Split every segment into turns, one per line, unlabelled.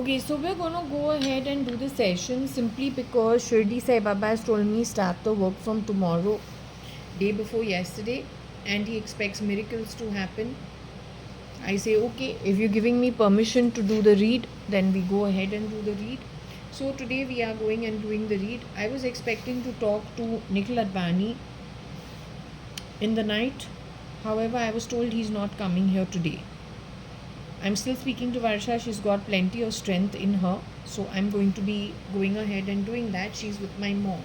Okay, so we're gonna go ahead and do the session simply because Shirdi Sai Baba has told me start the work from tomorrow, day before yesterday, and he expects miracles to happen. I say, okay, if you're giving me permission to do the read, then we go ahead and do the read. So today we are going and doing the read. I was expecting to talk to Nikhil Advani in the night. However, I was told he's not coming here today. I'm still speaking to Varsha. She's got plenty of strength in her. So I'm going to be going ahead and doing that. She's with my mom.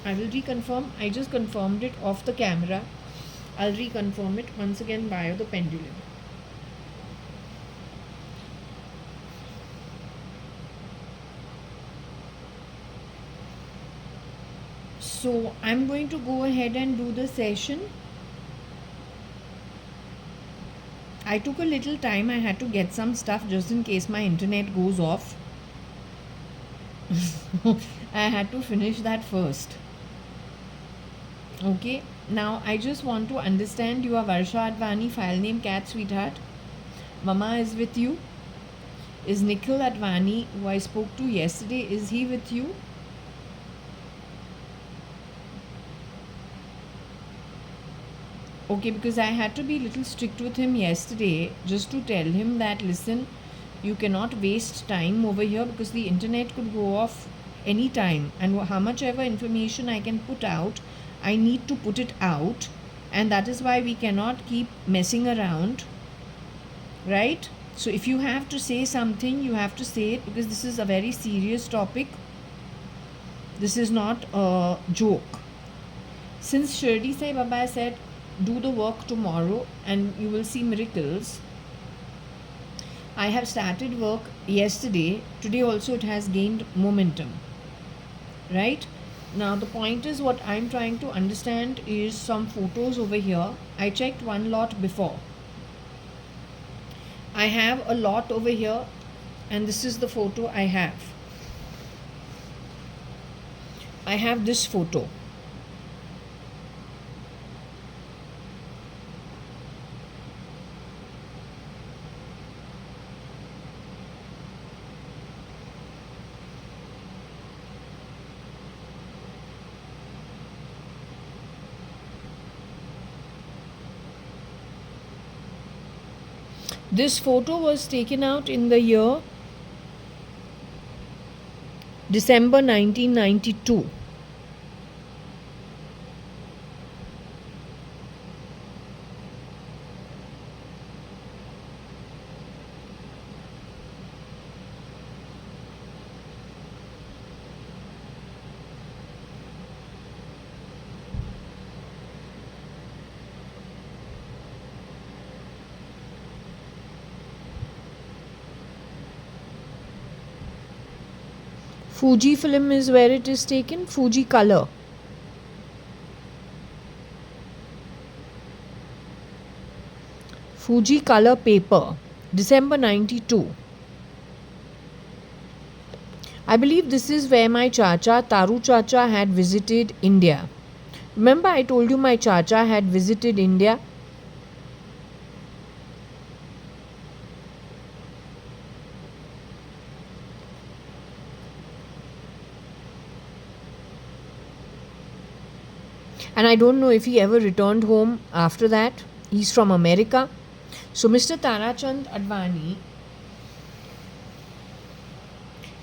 I will reconfirm. I just confirmed it off the camera. I'll reconfirm it once again via the pendulum. So I'm going to go ahead and do the session. I took a little time. I had to get some stuff just in case my internet goes off. I had to finish that first. Okay, now I just want to understand you are Varsha Advani, file name Cat Sweetheart. Mama is with you. Is Nikhil Advani, who I spoke to yesterday, is he with you? Okay, because I had to be a little strict with him yesterday just to tell him that, listen, you cannot waste time over here because the internet could go off any time, and how much ever information I can put out, I need to put it out, and that is why we cannot keep messing around, right? So if you have to say something, you have to say it, because this is a very serious topic. This is not a joke. Since Shirdi Sai Baba said do the work tomorrow and you will see miracles, I have started work yesterday. Today also it has gained momentum, right? Now the point is, what I'm trying to understand is some photos over here. I checked one lot before. I have a lot over here, and this is the photo I have. I have this photo. This photo was taken out in the year December 1992. Fuji film is where it is taken. Fuji color. Fuji color paper. December 92. I believe this is where my Chacha, Taru Chacha, had visited India. Remember I told you my Chacha had visited India? And I don't know if he ever returned home after that. He's from America. So Mr. Tarachand Advani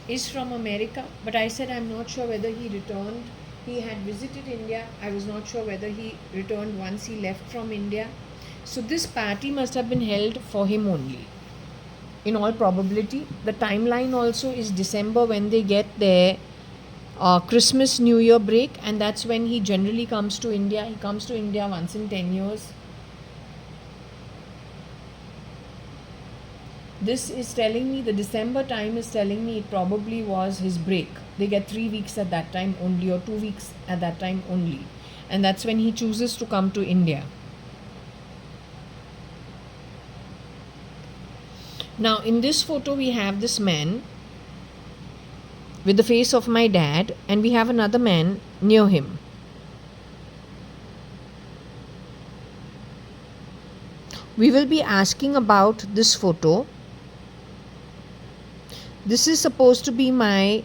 is from America, but I said I'm not sure whether he returned. He had visited India. I was not sure whether he returned once he left from India. So this party must have been held for him only, in all probability. The timeline also is December, when they get their Christmas New Year break, and that's when he generally comes to India. He comes to India once in 10 years. This is telling me, the December time is telling me it probably was his break. They get 3 weeks at that time only, or 2 weeks at that time only, and that's when he chooses to come to India. Now in this photo we have this man with the face of my dad, and we have another man near him. We will be asking about this photo. This is supposed to be my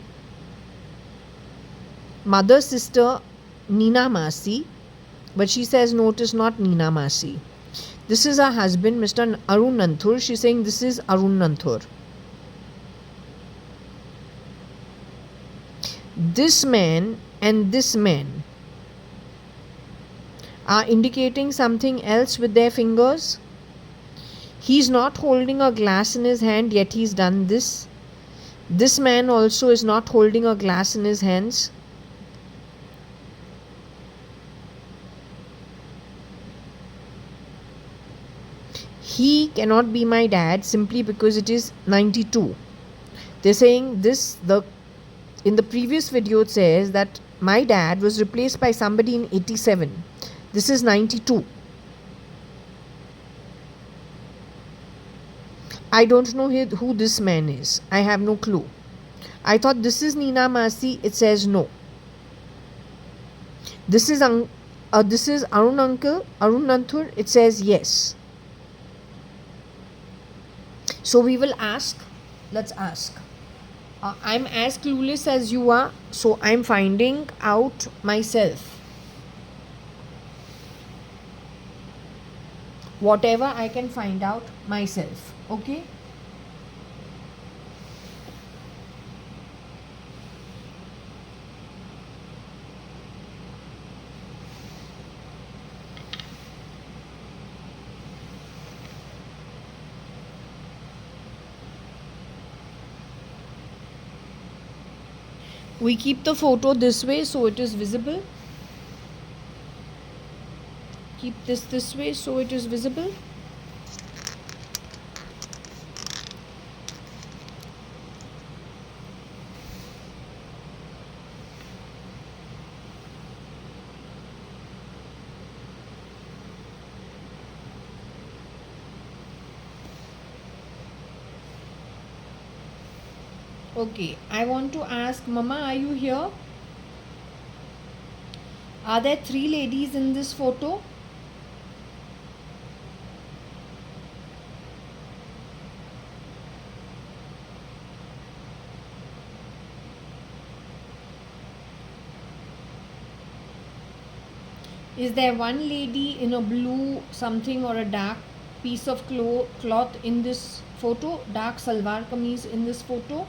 mother's sister Neena Masi, but she says no, it is not Neena Masi. This is her husband, Mr. Arun Nanthur. She's saying this is Arun Nanthur. This man and this man are indicating something else with their fingers. He's not holding a glass in his hand, yet he's done this. This man also is not holding a glass in his hands. He cannot be my dad simply because it is 92. They're saying this, in the previous video it says that my dad was replaced by somebody in 87. This is 92. I don't know who this man is. I have no clue. I thought this is Neena Masi. It says no. This is Arun Uncle, Arun Nanthur. It says yes. So we will ask. Let's ask. I'm as clueless as you are, so I'm finding out myself. Whatever I can find out myself. Okay? We keep the photo this way so it is visible. Keep this way so it is visible. Okay, I want to ask, Mama, are you here? Are there 3 ladies in this photo? Is there one lady in a blue something or a dark piece of cloth in this photo? Dark salwar kameez in this photo?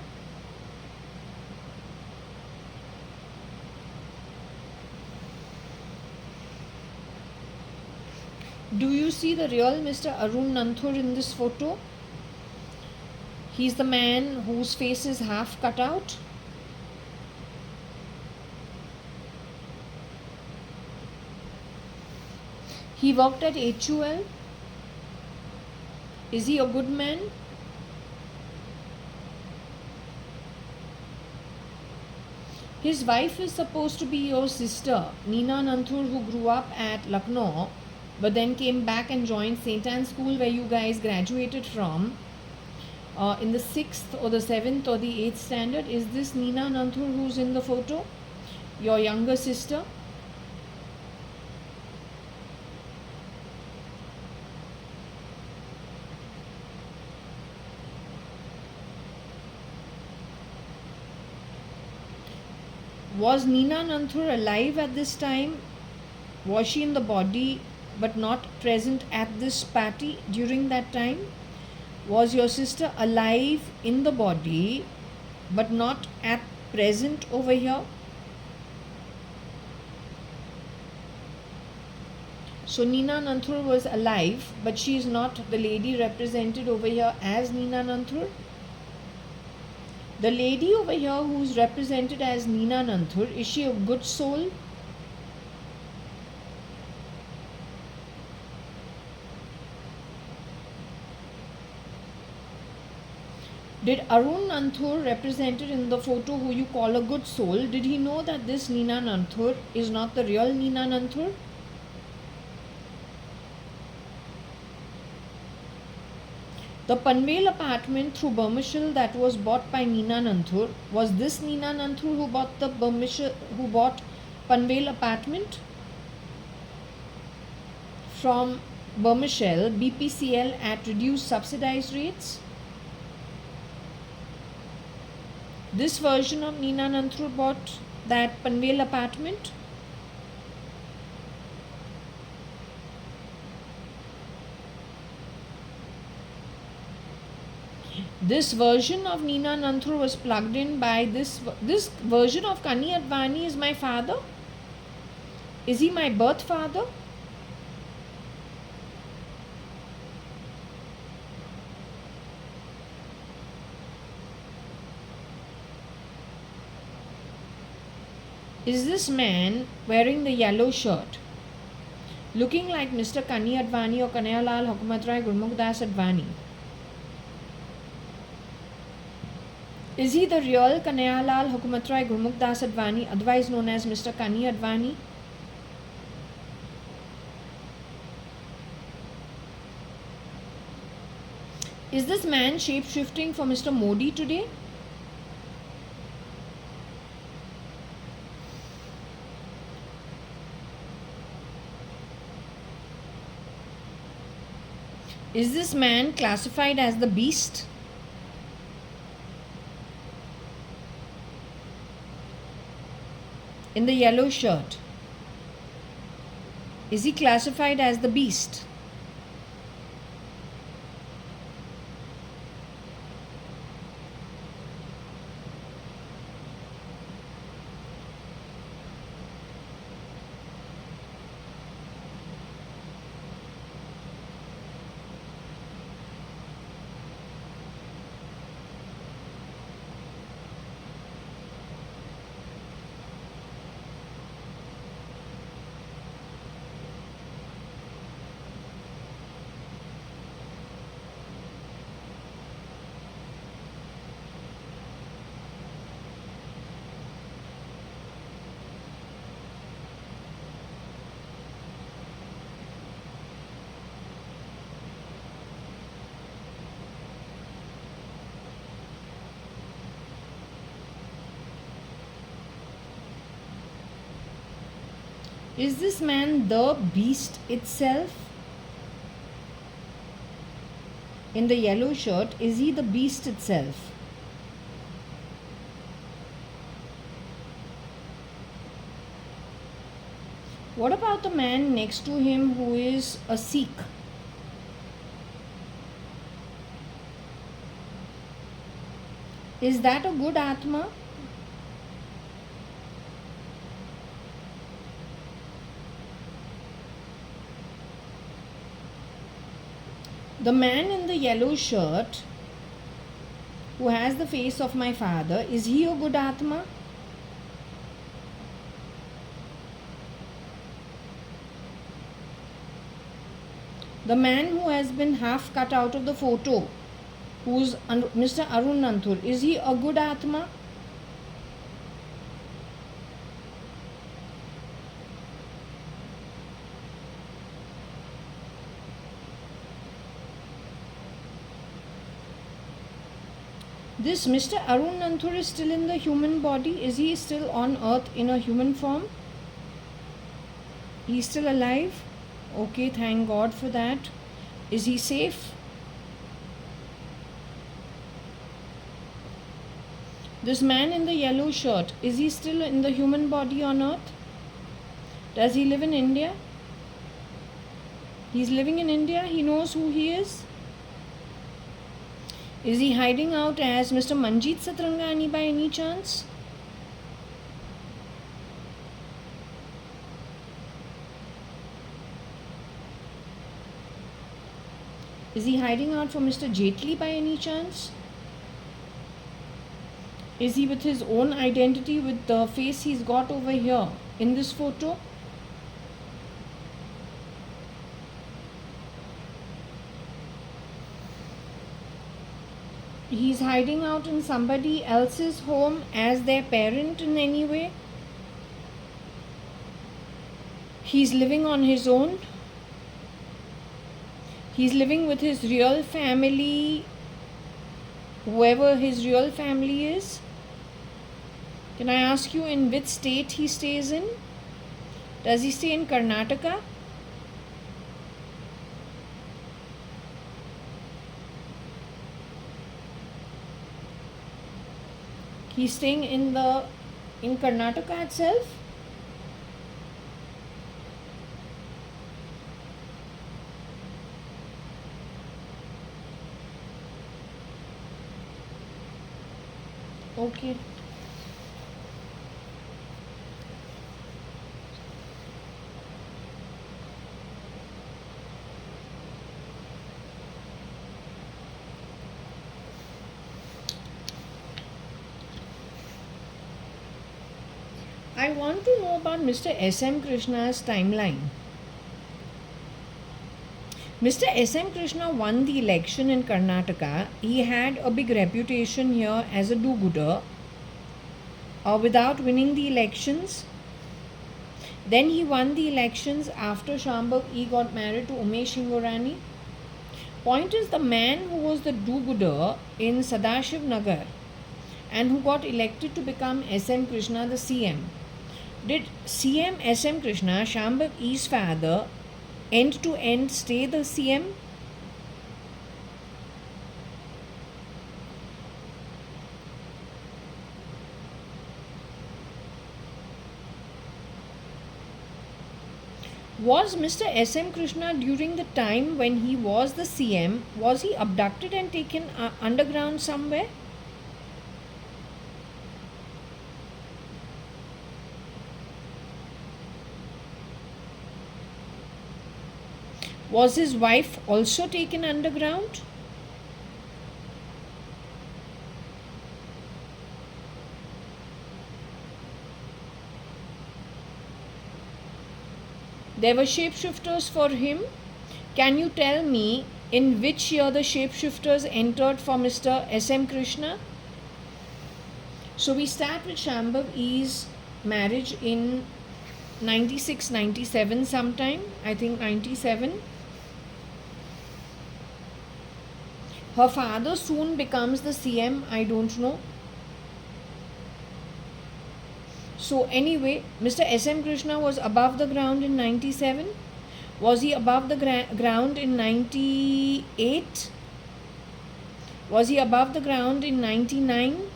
Do you see the real Mr. Arun Nanthur in this photo? He's the man whose face is half cut out. He worked at HUL. Is he a good man? His wife is supposed to be your sister, Neena Nanthur, who grew up at Lucknow, but then came back and joined St. Anne's School, where you guys graduated from, in the 6th or the 7th or the 8th standard. Is this Neena Nanthur who's in the photo? Your younger sister? Was Neena Nanthur alive at this time? Was she in the body but not present at this party during that time? Was your sister alive in the body but not at present over here? So Neena Nanthur was alive, but she is not the lady represented over here as Neena Nanthur. The lady over here who is represented as Neena Nanthur, is she a good soul? Did Arun Nanthur, represented in the photo, who you call a good soul, did he know that this Neena Nanthur is not the real Neena Nanthur? The Panvel apartment through Burmishal that was bought by Neena Nanthur, was this Neena Nanthur who bought Panvel apartment from Bermashell, BPCL at reduced subsidized rates. This version of Neena Nanthur bought that Panvel apartment. This version of Neena Nanthur was plugged in by this version of I-Occultist is my father. Is he my birth father? Is this man wearing the yellow shirt looking like Mr. I-Occultist or Kanayalal Hukumatrai Gurmukh-Das-Advani? Is he the real Kanayalal Hukumatrai Gurmukh-Das-Advani, otherwise known as Mr. I-Occultist? Is this man shape-shifting for Mr. Modi today? Is this man classified as the beast? In the yellow shirt, is he classified as the beast? Is this man the beast itself? In the yellow shirt, is he the beast itself? What about the man next to him who is a Sikh? Is that a good Atma? The man in the yellow shirt who has the face of my father, is he a good Atma? The man who has been half cut out of the photo, who's Mr. Arun Nanthur, is he a good Atma? This Mr. Arun Nanthur is still in the human body. Is he still on earth in a human form? He's still alive? Okay, thank God for that. Is he safe? This man in the yellow shirt, is he still in the human body on earth? Does he live in India? He's living in India. He knows who he is. Is he hiding out as Mr. Manjeet Sadarangani by any chance? Is he hiding out for Mr. Jaitley by any chance? Is he with his own identity, with the face he's got over here in this photo? He's hiding out in somebody else's home as their parent in any way? He's living on his own? He's living with his real family, whoever his real family is? Can I ask you in which state he stays in? Does he stay in Karnataka? He's staying in Karnataka itself. Okay. I want to know about Mr. S.M. Krishna's timeline. Mr. S.M. Krishna won the election in Karnataka. He had a big reputation here as a do-gooder. Without winning the elections, then he won the elections after Shambhav E got married to Umesh Hingorani. Point is, the man who was the do-gooder in Sadashiv Nagar and who got elected to become S.M. Krishna, the CM. Did CM S.M. Krishna, Shambhav E's father, end to end stay the CM? Was Mr. S.M. Krishna, during the time when he was the CM, was he abducted and taken underground somewhere? Was his wife also taken underground? There were shapeshifters for him. Can you tell me in which year the shapeshifters entered for Mr. S.M. Krishna? So we start with Shambhav E's marriage in 96, 97 sometime. I think 97. Her father soon becomes the CM. I don't know. So anyway, Mr. S.M. Krishna was above the ground in 97. Was he above the ground in 98? Was he above the ground in 99?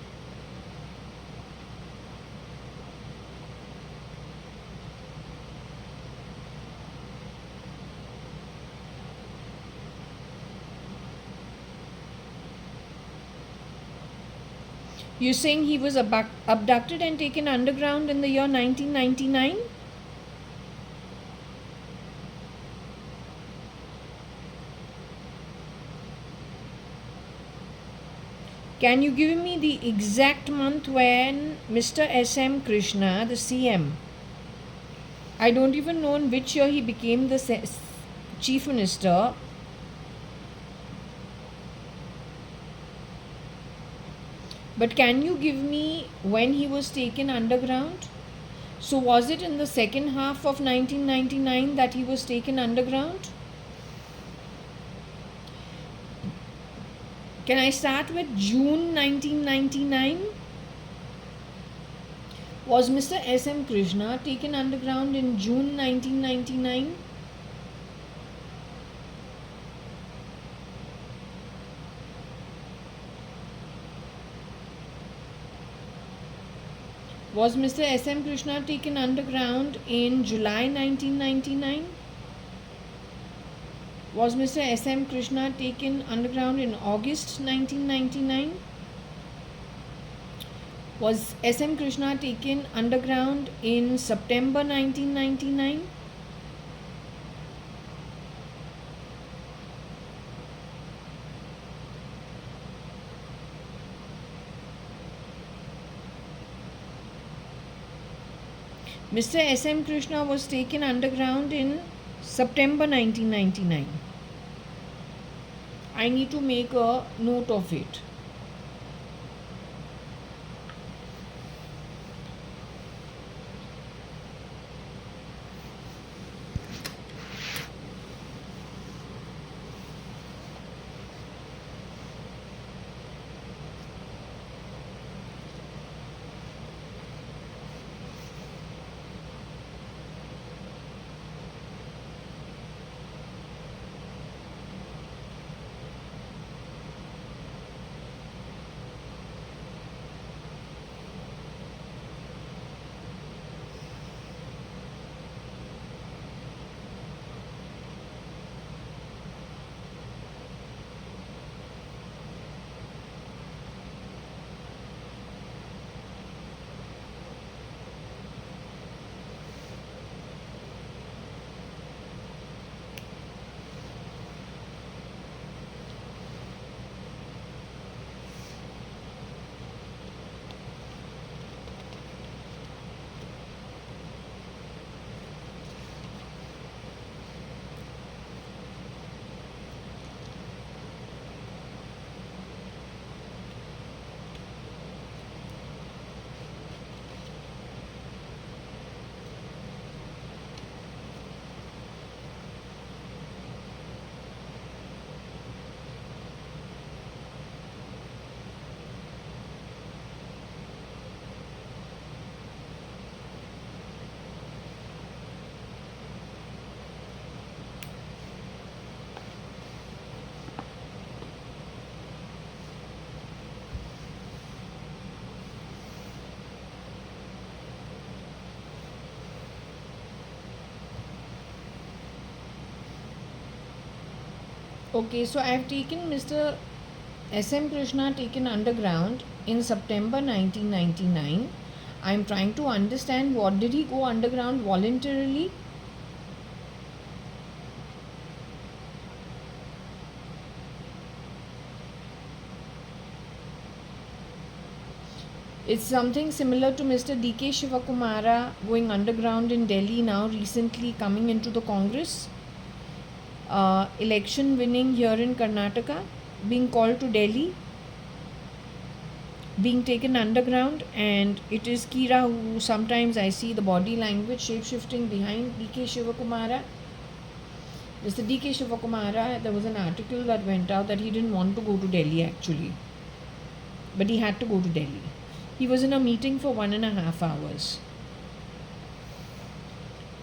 You're saying he was abducted and taken underground in the year 1999? Can you give me the exact month when Mr. S.M. Krishna, the CM, I don't even know in which year he became the Chief Minister. But can you give me when he was taken underground? So was it in the second half of 1999 that he was taken underground? Can I start with June 1999? Was Mr. S.M. Krishna taken underground in June 1999? Was Mr. S.M. Krishna taken underground in July 1999? Was Mr. S.M. Krishna taken underground in August 1999? Was S.M. Krishna taken underground in September 1999? Mr. S.M. Krishna was taken underground in September 1999. I need to make a note of it. Okay, so I have taken Mr. S.M. Krishna taken underground in September 1999. I am trying to understand, what did he go underground voluntarily? It's something similar to Mr. D.K. Shivakumara going underground in Delhi now recently, coming into the Congress. Election winning here in Karnataka, being called to Delhi, being taken underground, and it is Kira who sometimes I see the body language shape shifting behind D.K. Shivakumara. Mr. D.K. Shivakumara, there was an article that went out that he didn't want to go to Delhi actually, but he had to go to Delhi. He was in a meeting for 1.5 hours.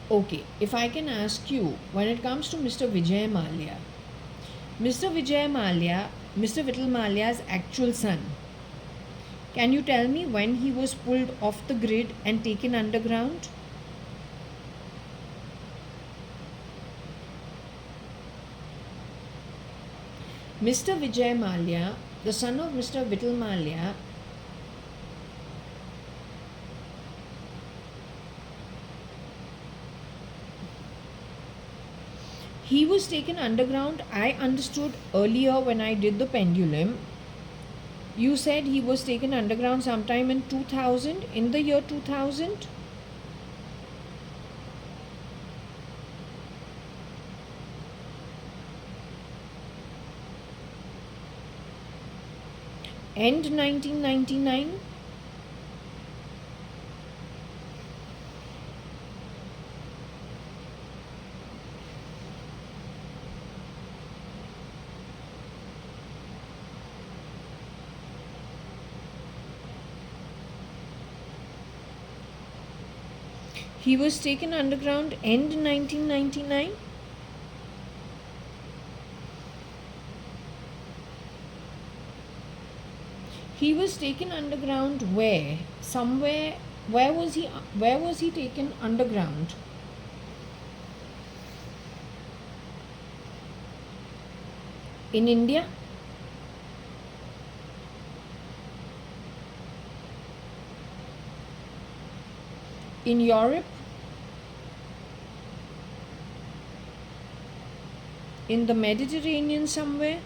Okay, if I can ask you, when it comes to Mr. Vijay Mallya, Mr. Vijay Mallya, Mr. Vittal Malya's actual son, can you tell me when he was pulled off the grid and taken underground? Mr. Vijay Mallya, the son of Mr. Vittal Mallya, he was taken underground. I understood earlier when I did the pendulum, you said he was taken underground sometime in 2000, in the year 2000. End 1999. He was taken underground end 1999. He was taken underground where? Somewhere. Where was he taken underground? In India? In Europe? In the Mediterranean somewhere?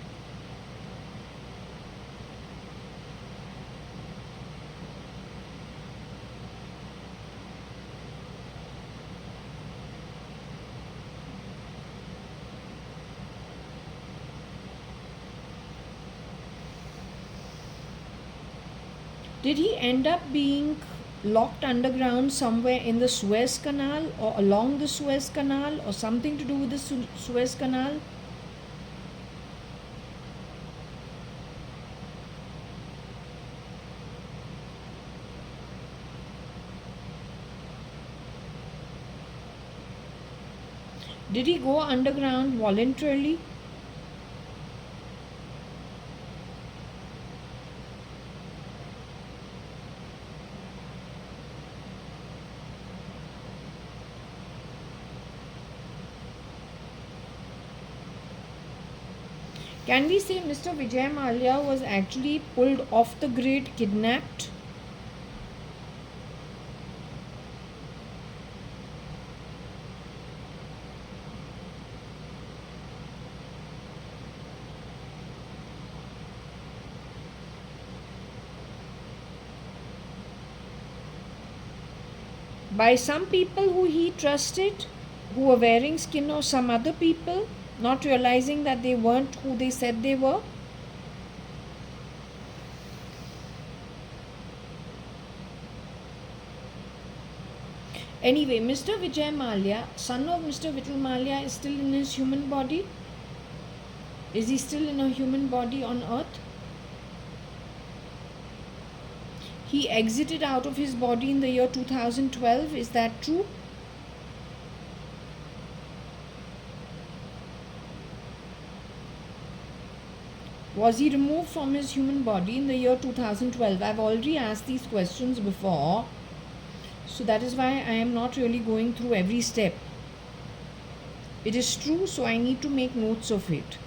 Did he end up being locked underground somewhere in the Suez Canal or along the Suez Canal or something to do with the Suez Canal? Did he go underground voluntarily? Can we say Mr. Vijay Mallya was actually pulled off the grid, kidnapped? By some people who he trusted, who were wearing skin of some other people, not realizing that they weren't who they said they were? Anyway, Mr. Vijay Mallya, son of Mr. Vittal Mallya, is still in his human body? Is he still in a human body on earth? He exited out of his body in the year 2012. Is that true? Was he removed from his human body in the year 2012? I've already asked these questions before, so that is why I am not really going through every step. It is true, so I need to make notes of it.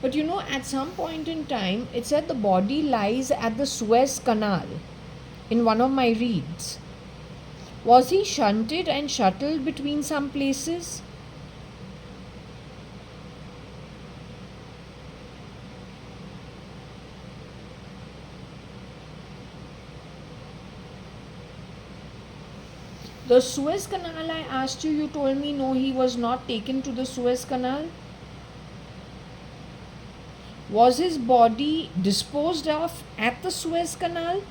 But you know, at some point in time, it said the body lies at the Suez Canal in one of my reads. Was he shunted and shuttled between some places? The Suez Canal, I asked you, you told me no, he was not taken to the Suez Canal. Was his body disposed of at the Suez Canal?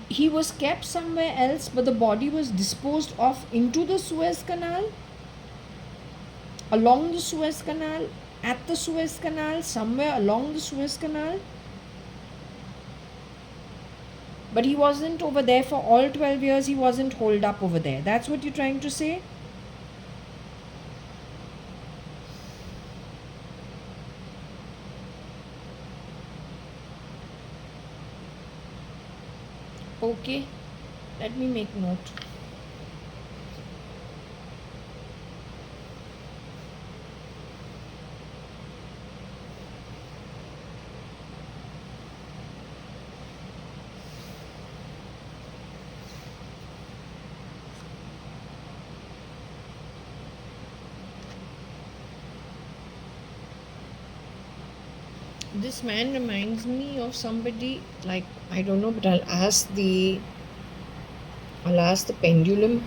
He was kept somewhere else, but the body was disposed of into the Suez Canal, along the Suez Canal, at the Suez Canal, somewhere along the Suez Canal. But he wasn't over there for all 12 years, he wasn't holed up over there. That's what you're trying to say? Okay, let me make note. This man reminds me of somebody, like, I don't know, but I'll ask the pendulum.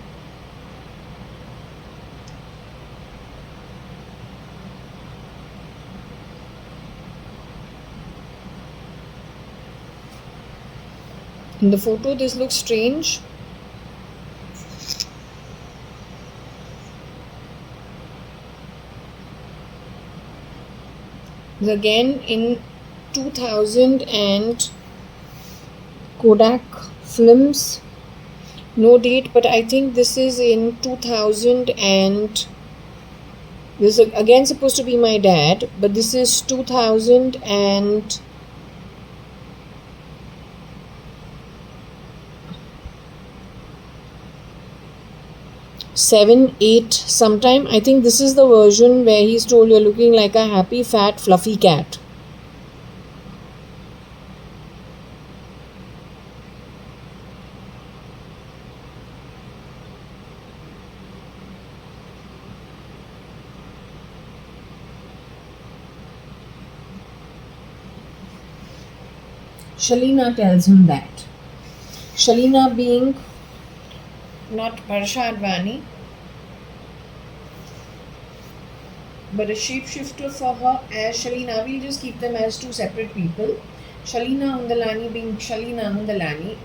In the photo, this looks strange. Again in 2000 and Kodak films, no date, but I think this is in 2000 and this is again supposed to be my dad, but this is 2000 and 7-8 sometime. I think this is the version where he's told you're looking like a happy fat fluffy cat. Shalina tells him that. Shalina being not JAYA.ADVANI, but a shapeshifter for her as Shalina. We'll just keep them as two separate people. Shalina Undalani being Shalina Undalani,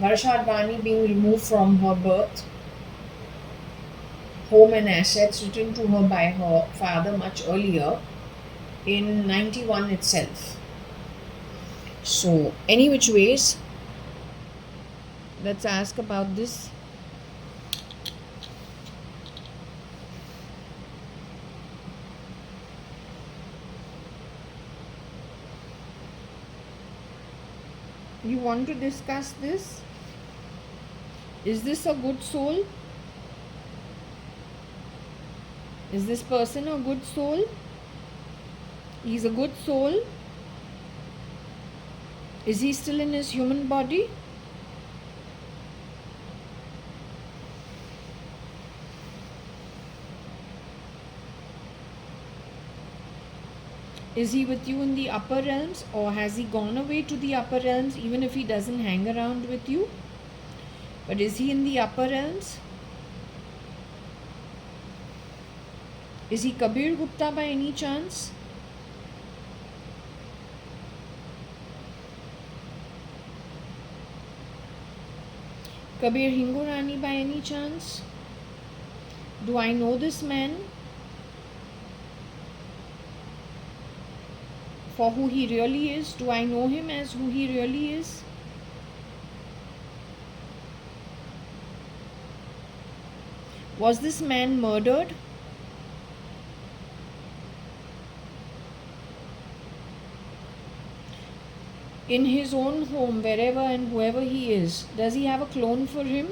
JAYA.ADVANI being removed from her birth, home and assets written to her by her father much earlier in 91 itself. So, any which ways, let's ask about this. You want to discuss this? Is this a good soul? Is this person a good soul? He's a good soul. Is he still in his human body? Is he with you in the upper realms, or has he gone away to the upper realms even if he doesn't hang around with you? But is he in the upper realms? Is he Kabir Gupta by any chance? Kabir Hingorani by any chance? Do I know this man for who he really is? Do I know him as who he really is? Was this man murdered? In his own home, wherever and whoever he is, does he have a clone for him?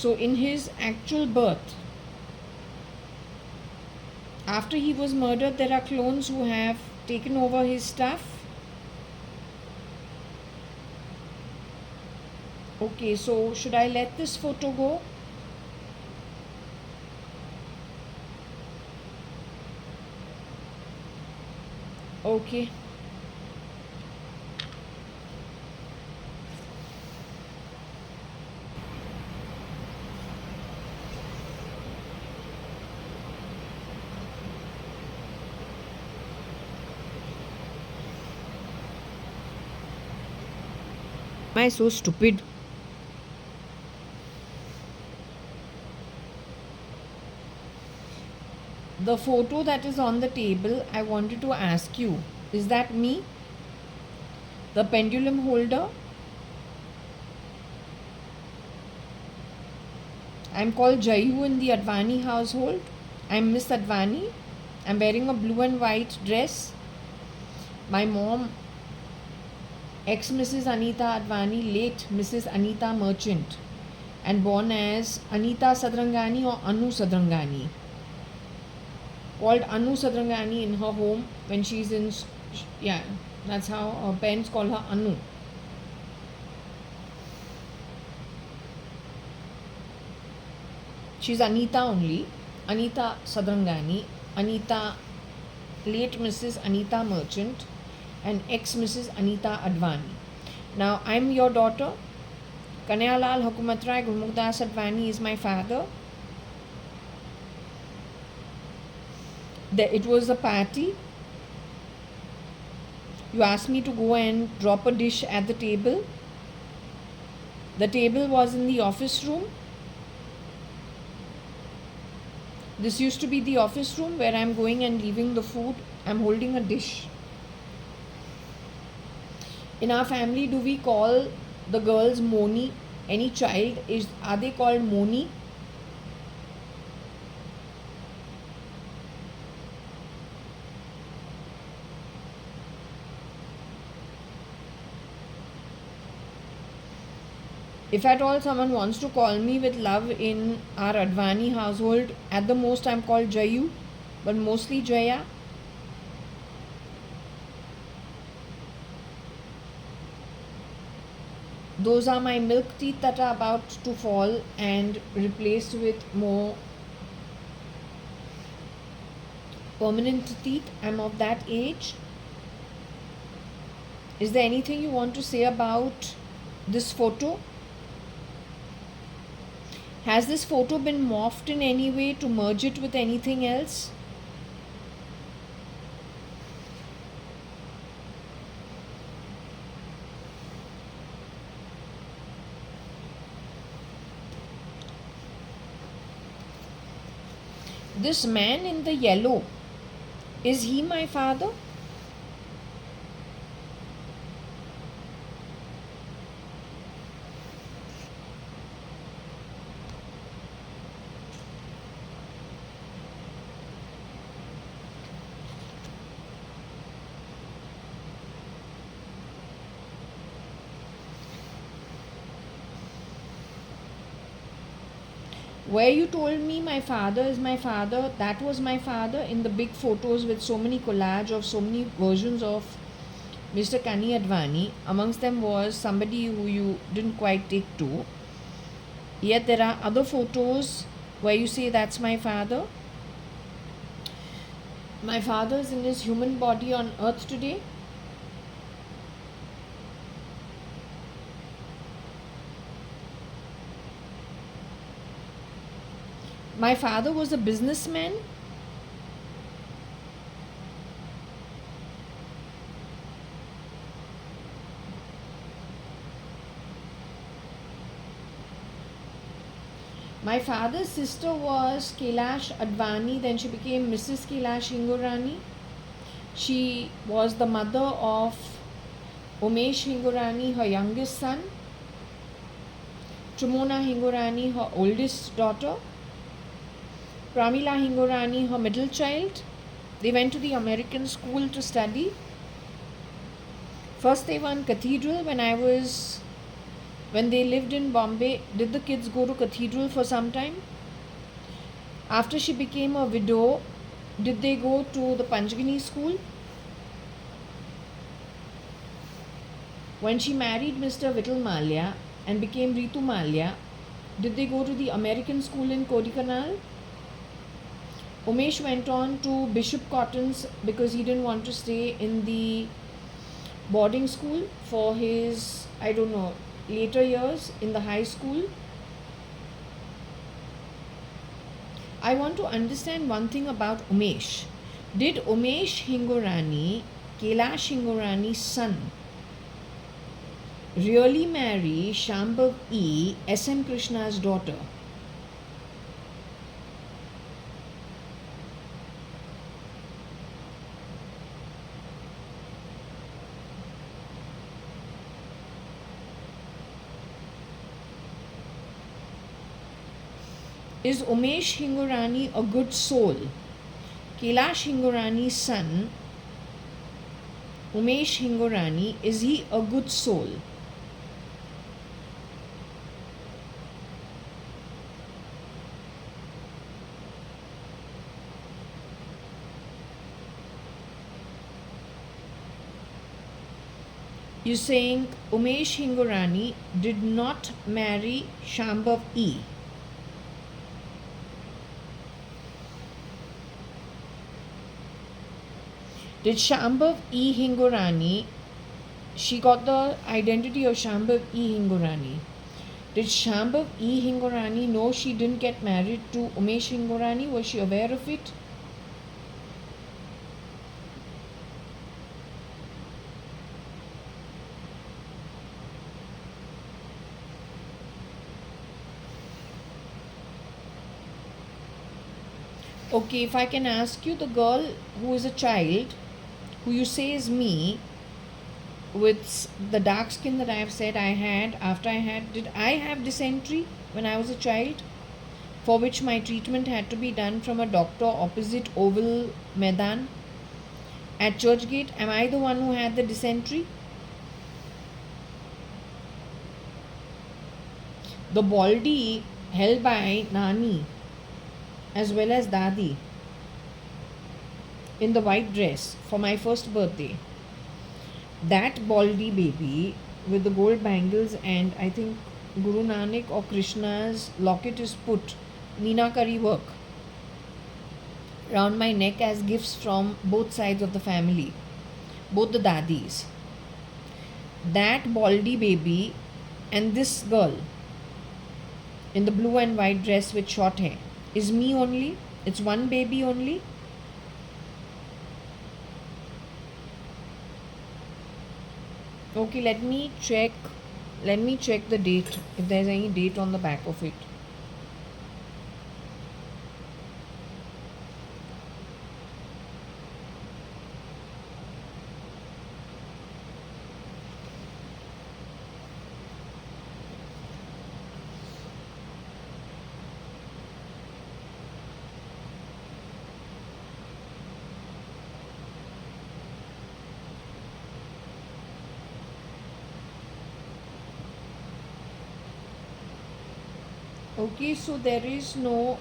So in his actual birth, after he was murdered, there are clones who have taken over his stuff. Okay, so should I let this photo go? Okay. Am I so stupid? The photo that is on the table, I wanted to ask you, is that me? The pendulum holder? I'm called Jayu in the Advani household. I'm Miss Advani. I'm wearing a blue and white dress. My mom, ex Mrs. Aneeta Advani, late Mrs. Aneeta Merchant, and born as Aneeta Sadarangani or Anu Sadarangani. Called Anu Sadarangani in her home when she's in, yeah, that's how her parents call her Anu. She's Aneeta only, Aneeta Sadarangani, Aneeta, late Mrs. Aneeta Merchant, and ex Mrs. Aneeta Advani. Now, I'm your daughter. Kanayalal Hukumatrai Gurmukdas Advani is my father. It was a party. You asked me to go and drop a dish at the table. The table was in the office room. This used to be the office room where I'm going and leaving the food. I'm holding a dish. In our family, do we call the girls Moni? Any child, are they called Moni? If at all someone wants to call me with love in our Advani household, at the most I'm called Jayu, but mostly Jaya. Those are my milk teeth that are about to fall and replaced with more permanent teeth. I'm of that age. Is there anything you want to say about this photo? Has this photo been morphed in any way to merge it with anything else? This man in the yellow, is he my father? Where you told me my father is my father, that was my father in the big photos with so many collage of so many versions of Mr. Kani Advani. Amongst them was somebody who you didn't quite take to. Yet there are other photos where you say that's my father. My father is in his human body on earth today. My father was a businessman. My father's sister was Kailash Advani, then she became Mrs. Kailash Hingorani. She was the mother of Umesh Hingorani, her youngest son. Trimona Hingorani, her oldest daughter. Pramila Hingorani, her middle child. They went to the American school to study. First they were in cathedral when I was When they lived in Bombay, did the kids go to cathedral for some time? After she became a widow, did they go to the Panchgani school? When she married Mr. Vittal Malia and became Ritu Malia, did they go to the American school in Kodaikanal? Umesh went on to Bishop Cotton's because he didn't want to stay in the boarding school for his, later years in the high school. I want to understand one thing about Umesh. Did Umesh Hingorani, Kailash Hingorani's son, really marry Shambhav E, S.M. Krishna's daughter? Is Umesh Hingorani a good soul? Kailash Hingorani's son, Umesh Hingorani, is he a good soul? You're saying Umesh Hingorani did not marry Shambhav E. Did Shambhav E. Hingorani, she got the identity of Shambhav E. Hingorani. Did Shambhav E. Hingorani know she didn't get married to Umesh Hingorani? Was she aware of it? Okay, if I can ask you, the girl who is a child, who you say is me, with the dark skin that I have said I had, did I have dysentery when I was a child? For which my treatment had to be done from a doctor opposite Oval Maidan at Churchgate. Am I the one who had the dysentery? The baldy held by Nani as well as Dadi in the white dress for my first birthday. That baldy baby with the gold bangles, and I think Guru Nanak or Krishna's locket is put, Meenakari work, round my neck as gifts from both sides of the family, both the dadis. That baldy baby and this girl in the blue and white dress with short hair is me only. It's one baby only. Okay, let me check the date, if there's any date on the back of it. Okay, so there is no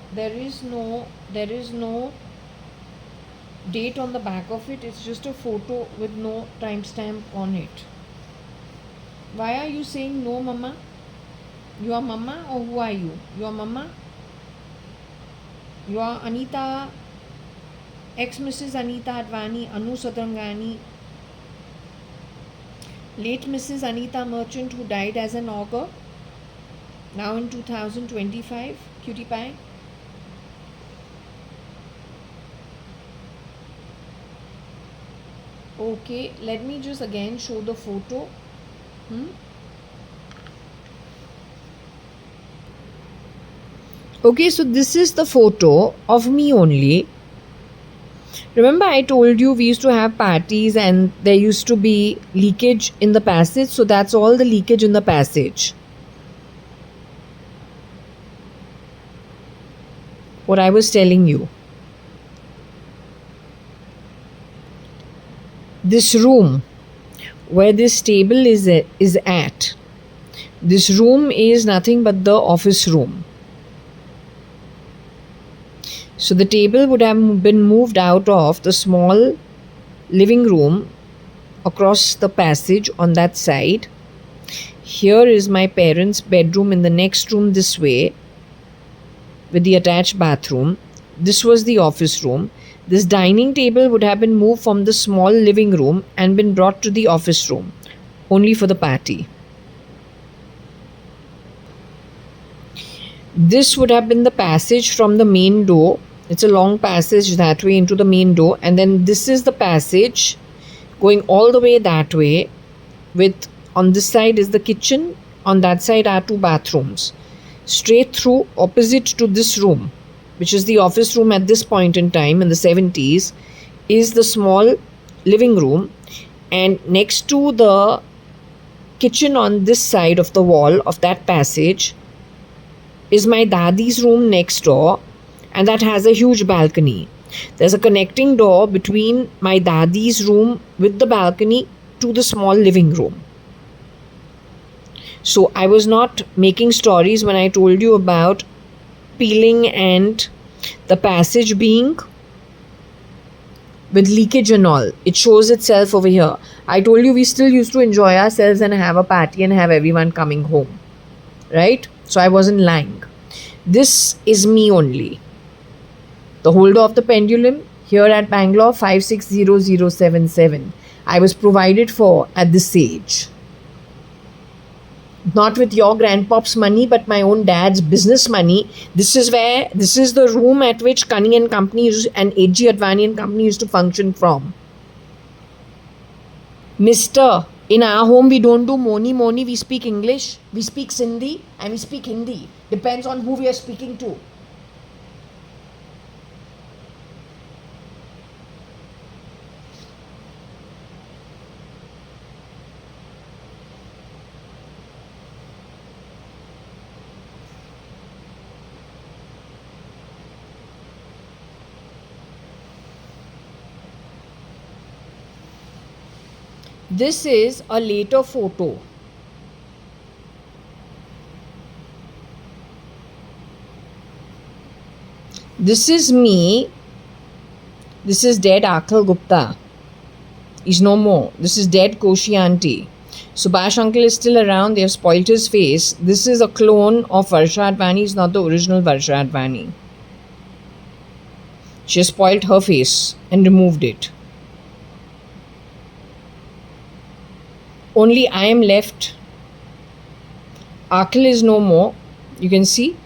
date on the back of it. It's just a photo with no timestamp on it. Why are you saying no, Mama? You are Mama, or who are you? You are Mama? You are Aneeta, ex-Mrs. Aneeta Advani, Anu Sadarangani, late Mrs. Aneeta Merchant, who died as an augur, now in 2025, cutie pie. Okay, let me just again show the photo. Okay, so this is the photo of me only. Remember, I told you we used to have parties and there used to be leakage in the passage. So that's all the leakage in the passage. What I was telling you. This room where this table is at, This room is nothing but the office room. So the table would have been moved out of the small living room across the passage on that side. Here is my parents' bedroom in the next room this way with the attached bathroom. This was the office room. This dining table would have been moved from the small living room and been brought to the office room only for the party. This would have been the passage from the main door. It's a long passage that way into the main door, and then this is the passage going all the way that way. With on this side is the kitchen, on that side are two bathrooms. Straight through, opposite to this room, which is the office room at this point in time in the 70s, is the small living room, and next to the kitchen on this side of the wall of that passage is my dadi's room next door, and that has a huge balcony. There's a connecting door between my dadi's room with the balcony to the small living room. So I was not making stories when I told you about peeling and the passage being with leakage and all. It shows itself over here. I told you we still used to enjoy ourselves and have a party and have everyone coming home. Right? So I wasn't lying. This is me only. The holder of the pendulum here at Bangalore 560077. I was provided for at this age. Not with your grandpop's money, but my own dad's business money. This is the room at which Cunning and Company and JAYA.ADVANI and Company used to function from. Mister, in our home we don't do moni, we speak English, we speak Sindhi, and we speak Hindi. Depends on who we are speaking to. This is a later photo. This is me. This is dead Akhil Gupta. He's no more. This is dead Koshi auntie. Subhash uncle is still around. They have spoilt his face. This is a clone of Varsha.ADVANI. It's not the original Varsha.ADVANI. She has spoilt her face and removed it. Only I am left. Akhil is no more. You can see.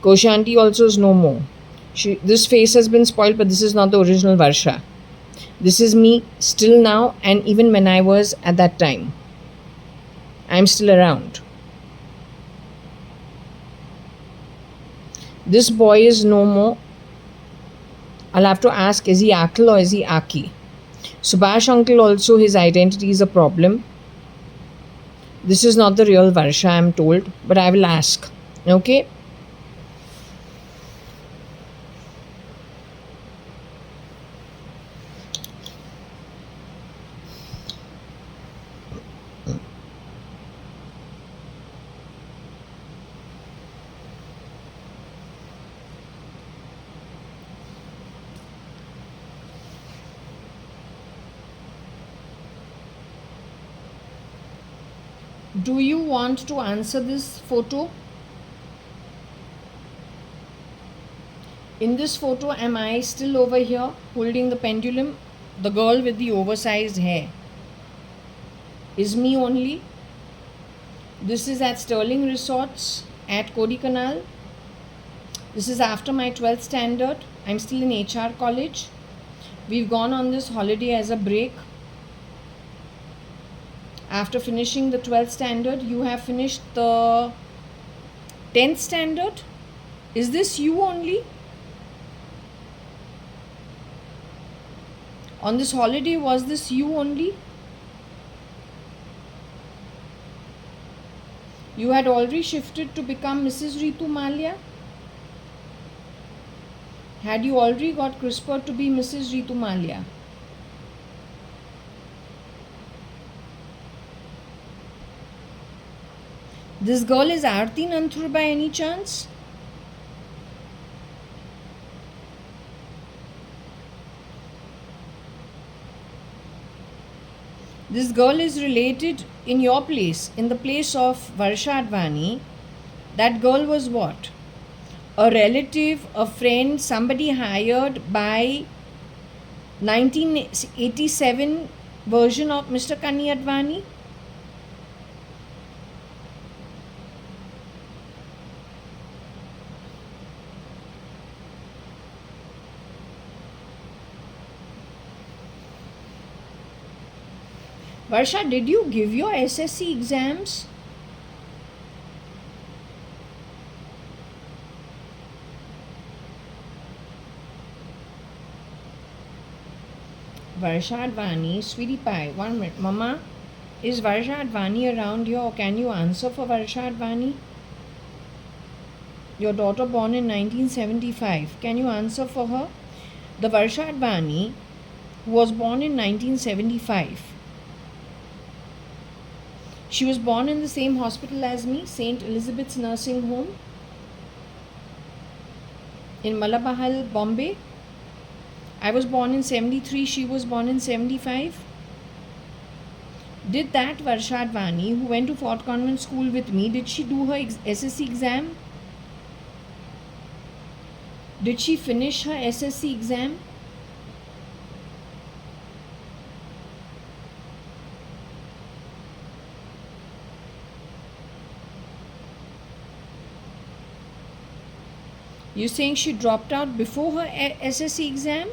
Koshi auntie also is no more. This face has been spoiled, but this is not the original Varsha. This is me still now, and even when I was at that time. I am still around. This boy is no more. I'll have to ask, is he Akhil or is he Aki? Subhash uncle also, his identity is a problem. This is not the real Varsha, I am told, but I will ask. Okay? Do you want to answer this photo? In this photo, am I still over here holding the pendulum? The girl with the oversized hair is me only. This is at Sterling Resorts at Kodaikanal. This is after my 12th standard. I'm still in HR college. We've gone on this holiday as a break. After finishing the 12th standard, you have finished the 10th standard. Is this you only? On this holiday, was this you only? You had already shifted to become Mrs. Ritu Malia? Had you already got CRISPR to be Mrs. Ritu Malia? This girl is Aarti Nanthur by any chance? This girl is related in your place, in the place of Varsha-ADVANI. That girl was what? A relative, a friend, somebody hired by 1987 version of Mr. Kani Advani? Varsha, did you give your SSC exams? Varsha-ADVANI, sweetie pie, 1 minute. Mama, is Varsha-ADVANI around here, or can you answer for Varsha-ADVANI? Your daughter born in 1975. Can you answer for her? The Varsha-ADVANI who was born in 1975. She was born in the same hospital as me, St. Elizabeth's Nursing Home in Malabahal, Bombay. I was born in 73, she was born in 75. Did that Varsha-ADVANI, who went to Fort Convent School with me, did she do her SSC exam? Did she finish her SSC exam? You're saying she dropped out before her SSC exam?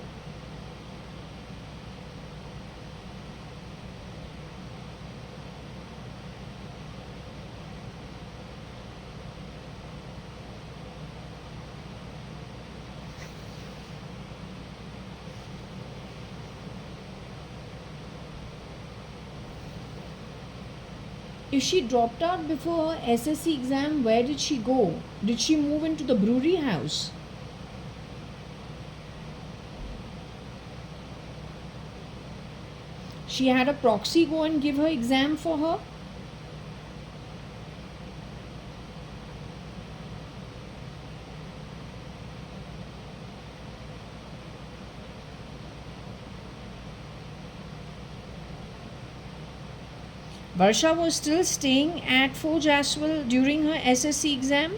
If she dropped out before her SSC exam, where did she go? Did she move into the brewery house? She had a proxy go and give her exam for her? Varsha was still staying at Fort Jaswell during her SSC exam?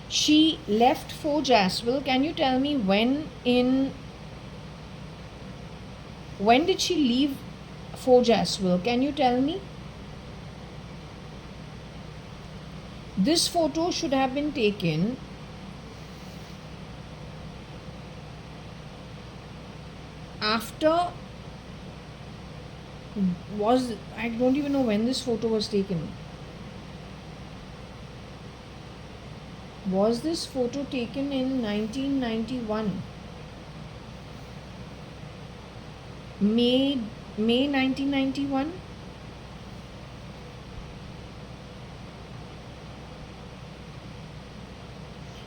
She left Fort Jaswell. Can you tell me when did she leave Fort Jaswell? Can you tell me? This photo should have been taken after I don't even know when this photo was taken. Was this photo taken in 1991? May 1991?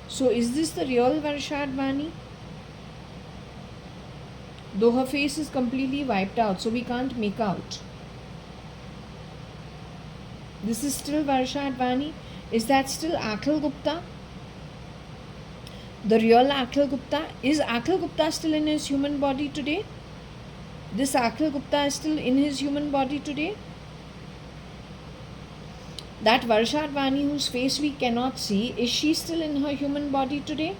So is this the real Varsha-ADVANI? Though her face is completely wiped out, so we can't make out. This is still Varsha-ADVANI. Is that still Akhil Gupta? The real Akhil Gupta? Is Akhil Gupta still in his human body today? This Akhil Gupta is still in his human body today? That Varsha-ADVANI whose face we cannot see, is she still in her human body today?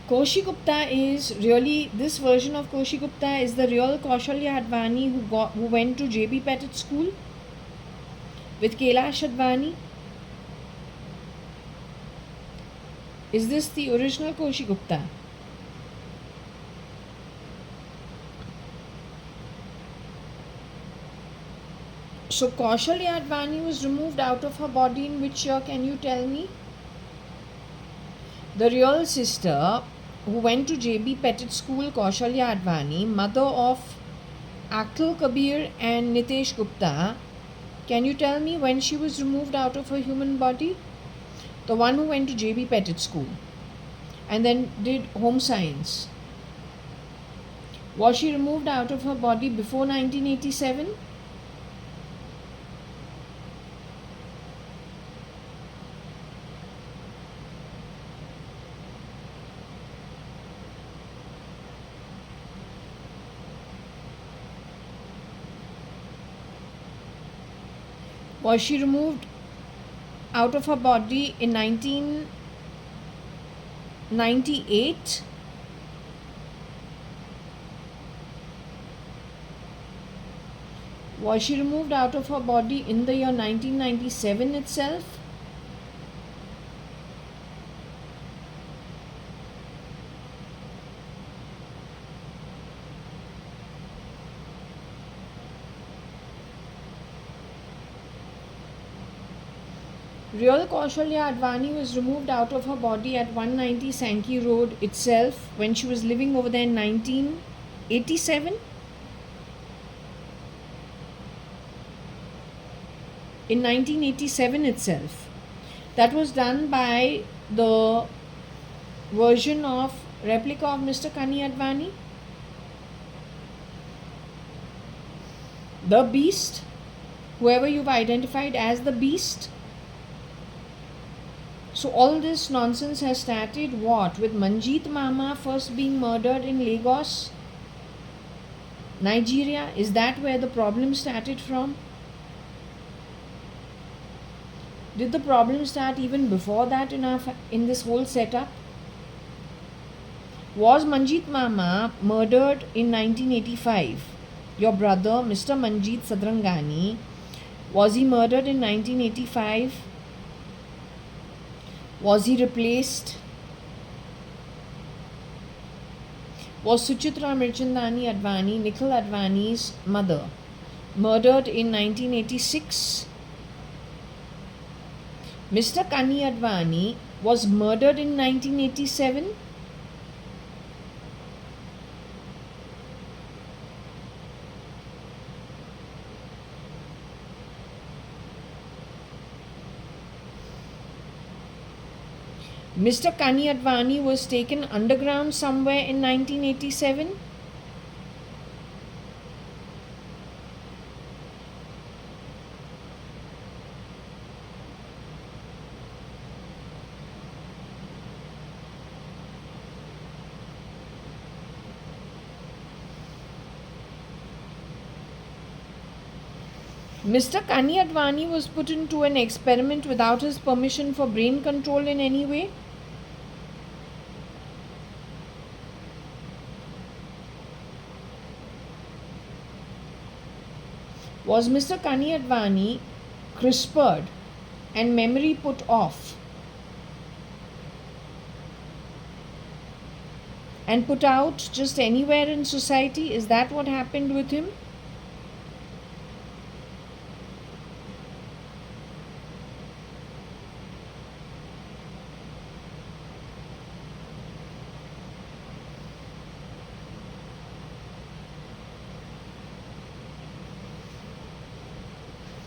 Koshi Gupta is really, this version of Koshi Gupta is the real Kaushalya-ADVANI who went to JB Pettit School with Kailash Advani. Is this the original Koshi Gupta? So Kaushalya-ADVANI was removed out of her body in which year, can you tell me? The real sister who went to JB Pettit School, Kaushalya-ADVANI, mother of Akhil Kabir and Nitesh Gupta, Can you tell me when she was removed out of her human body? The one who went to JB Pettit School and then did home science. Was she removed out of her body before 1987? Was she removed out of her body in 1998? Was she removed out of her body in the year 1997 itself? Real Kaushalya Advani was removed out of her body at 190 Sankey Road itself when she was living over there in 1987? In 1987 itself. That was done by the version of replica of Mr. Kani Advani. The beast, whoever you've identified as the beast. So all this nonsense has started what? With Manjeet Mama first being murdered in Lagos, Nigeria. Is that where the problem started from? Did the problem start even before that in this whole setup? Was Manjeet Mama murdered in 1985? Your brother, Mr. Manjeet Sadarangani, was he murdered in 1985? Was he replaced? Was Suchitra Mirchandani Advani, Nikhil Advani's mother, murdered in 1986? Mr. Kani Advani was murdered in 1987? Mr. Kani Advani was taken underground somewhere in 1987? Mr. Kani Advani was put into an experiment without his permission for brain control in any way? Was Mr. Kani Advani CRISPRed and memory put off and put out just anywhere in society? Is that what happened with him?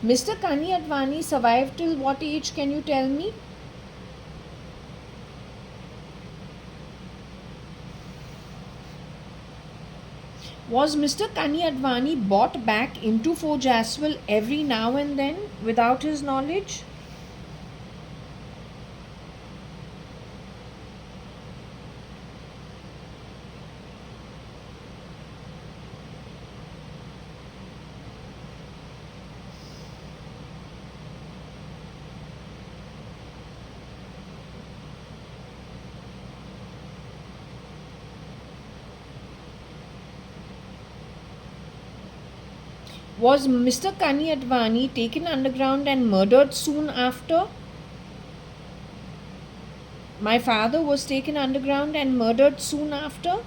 Mr. Kani Advani survived till what age, can you tell me? Was Mr. Kani Advani bought back into Fort Jaswal every now and then without his knowledge? Was Mr. Kani Advani taken underground and murdered soon after? My father was taken underground and murdered soon after?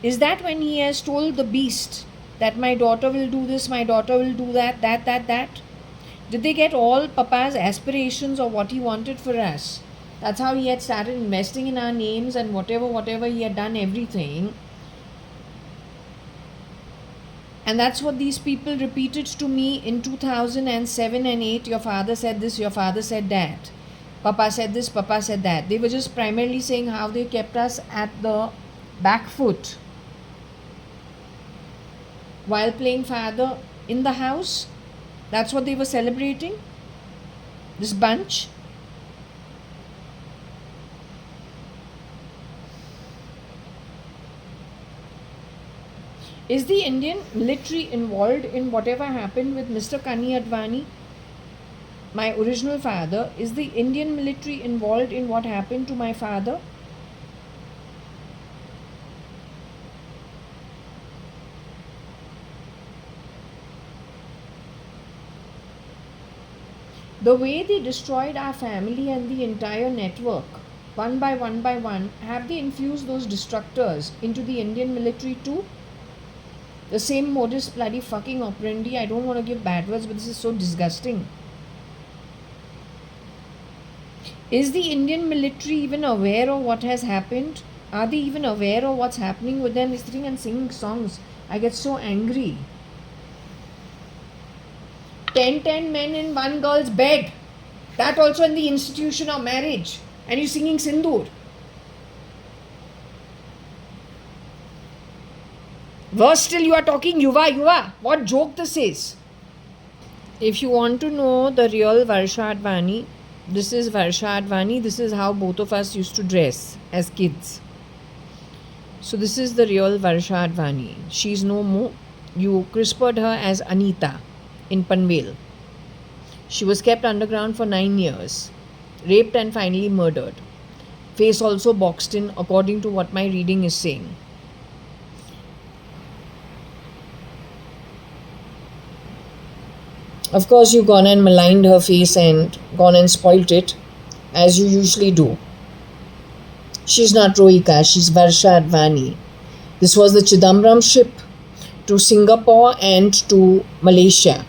Is that when he has told the beast that my daughter will do this, my daughter will do that? Did they get all Papa's aspirations or what he wanted for us? That's how he had started investing in our names and whatever he had done, everything. And that's what these people repeated to me in 2007 and 8. Your father said this, your father said that. Papa said this, Papa said that. They were just primarily saying how they kept us at the back foot while playing father in the house. That's what they were celebrating. This bunch. Is the Indian military involved in whatever happened with Mr. I-Advani, my original father? Is the Indian military involved in what happened to my father? The way they destroyed our family and the entire network, one by one, have they infused those destructors into the Indian military too? The same modus bloody fucking operandi. I don't want to give bad words, but this is so disgusting. Is the Indian military even aware of what has happened? Are they even aware of what's happening with them sitting and singing songs? I get so angry. 10 men in one girl's bed. That also in the institution of marriage. And you singing Sindoor. Worse still, you are talking Yuva. What joke this is. If you want to know the real JAYA.ADVANI, this is JAYA.ADVANI. This is how both of us used to dress as kids. So this is the real JAYA.ADVANI. She's no more. You CRISPR'd her as Aneeta in Panvel. She was kept underground for 9 years, raped and finally murdered. Face also boxed in, according to what my reading is saying. Of course, you've gone and maligned her face and gone and spoilt it, as you usually do. She's not Rohika, she's JAYA.ADVANI. This was the Chidambaram ship to Singapore and to Malaysia.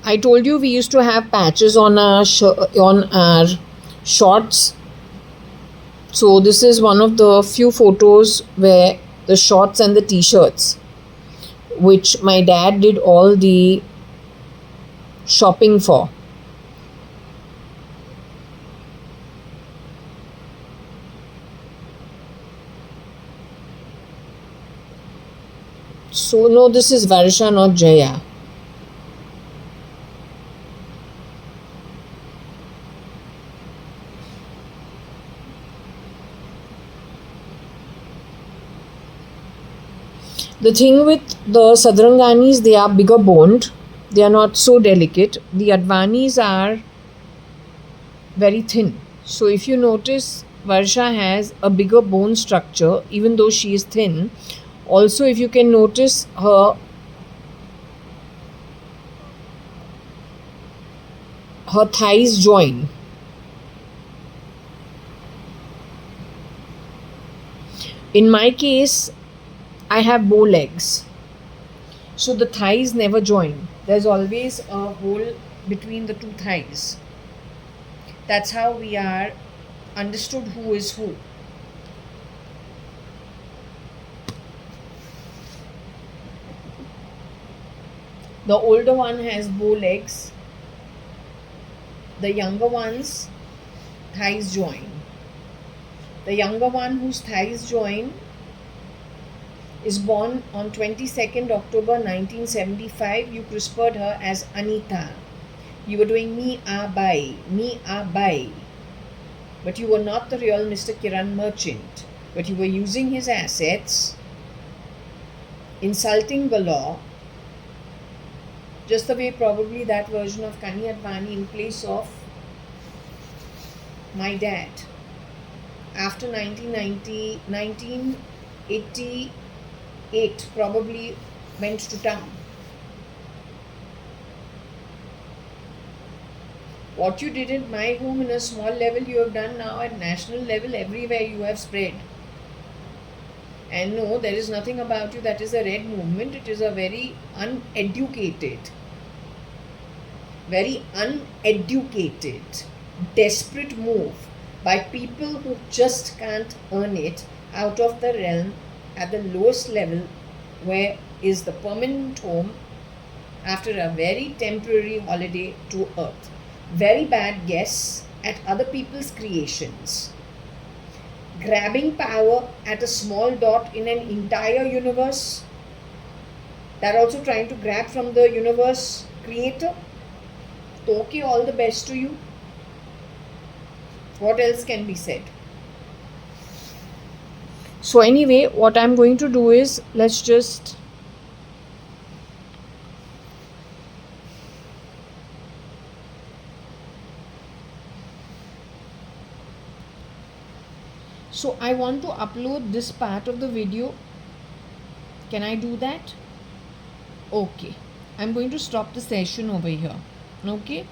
I told you we used to have patches on our shorts. So this is one of the few photos where the shorts and the t-shirts, which my dad did all the shopping for. So no, this is Varsha, not Jaya. The thing with the Sadaranganis, they are bigger boned. They are not so delicate. The Advanis are very thin. So if you notice, Varsha has a bigger bone structure, even though she is thin. Also, if you can notice, her thighs join. In my case, I have bow legs, so the thighs never join. There's always a hole between the two thighs. That's how we are understood who is who. The older one has bow legs. The younger one's thighs join. The younger one whose thighs join is born on 22nd October 1975. You CRISPR'd her as Aneeta. You were doing me a bai. But you were not the real Mr. Kiran Merchant. But you were using his assets, insulting the law, just the way probably that version of I-Advani in place of my dad. After 1988 probably went to town. What you did in my home in a small level, you have done now at national level. Everywhere you have spread. And no, there is nothing about you that is a red movement. It is a very uneducated, desperate move by people who just can't earn it out of the realm at the lowest level, where is the permanent home after a very temporary holiday to earth. Very bad guess at other people's creations. Grabbing power at a small dot in an entire universe. They're also trying to grab from the universe creator. So, okay, all the best to you. What else can be said? So anyway, what I'm going to do is, let's just so I want to upload this part of the video. Can I do that? Okay. I'm going to stop the session over here. Okay.